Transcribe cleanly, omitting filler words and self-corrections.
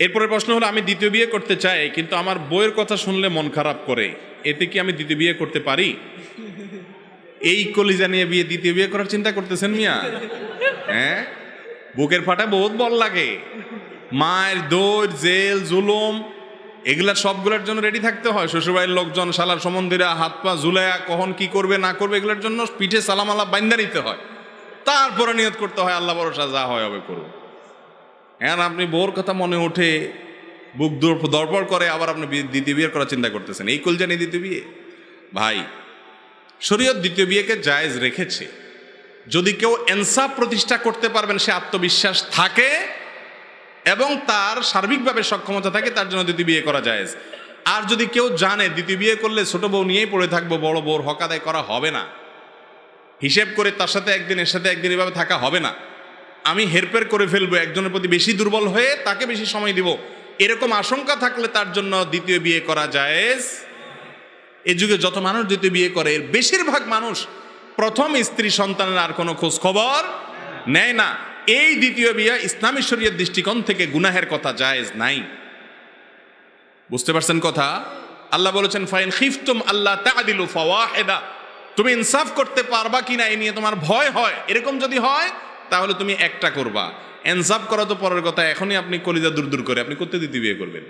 এরপরের প্রশ্ন হলো, আমি দ্বিতীয় বিয়ে করতে চাই কিন্তু আমার বউয়ের কথা শুনলে মন খারাপ করে, এতে কি আমি দ্বিতীয় বিয়ে করতে পারি? এই কলিজা নিয়ে দ্বিতীয় বিয়ে করার চিন্তা করতেছেন মিয়া? হ্যাঁ, বুকের ফাটা বহুত বল লাগে, মায়ের দৌড়, জেল, জুলুম, এগুলা সবগুলোর জন্য রেডি থাকতে হয়। শ্বশুরবাড়ির লোকজন, শালার সম্বন্ধীরা হাত পা ঝুলাইয়া কখন কি করবে না করবে এগুলোর জন্য পিঠে সালাম আলাপ বাইন্দা নিতে হয়, তারপরে নিয়ত করতে হয় আল্লাহ ভরসা, যা হয় হবে করবো। এখন আপনি বউর কথা মনে ওঠে, বুক দরপড় করে, আবার আপনি দ্বিতীয় বিয়ে করার চিন্তা করতেছেন, এই কলজা নিয়ে দ্বিতীয় বিয়ে? ভাই, শরীয়ত দ্বিতীয় বিয়েকে জায়েজ রেখেছে। যদি কেউ ইনসাফ প্রতিষ্ঠা করতে পারবেন, সে আত্মবিশ্বাস থাকে এবং তার সার্বিকভাবে সক্ষমতা থাকে, তার জন্য দ্বিতীয় বিয়ে করা জায়েজ। আর যদি কেউ জানে দ্বিতীয় বিয়ে করলে ছোট বউ নিয়েই পড়ে থাকবো, বড় বউর হক আদায় করা হবে না, হিসেব করে তার সাথে একদিন এর সাথে একদিন এভাবে থাকা হবে না, আমি হেরফের করে ফেলবো, একজনের প্রতি বেশি দুর্বল হয়ে তাকে বেশি সময় দিব, এরকম আশঙ্কা থাকলে তার জন্য দ্বিতীয় বিয়ে করা জায়েজ। এই যুগে যত মানুষ দ্বিতীয় বিয়ে করে, এর বেশিরভাগ মানুষ প্রথম স্ত্রী সন্তানের আর কোনো খোঁজ খবর নেয় না। এই দ্বিতীয় বিয়ে ইসলামী শরীয়ত দৃষ্টিকোণ থেকে গুনাহের কথা, জায়েজ নাই। বুঝতে পারছেন কথা? আল্লাহ বলেছেন, ফাইন খিফতুম আল্লাহ তা'দিলু ফাওয়াহিদা, তুমি ইনসাফ করতে পারবা কিনা এই নিয়ে তোমার ভয় হয়, এরকম যদি হয় তাহলে তুমি একটা করবা। ইনসাফ করা তো পরের কথা, এখনই আপনি কলিজা দূর দূর করে আপনি করতে দ্বিতীয় বিয়ে করবেন।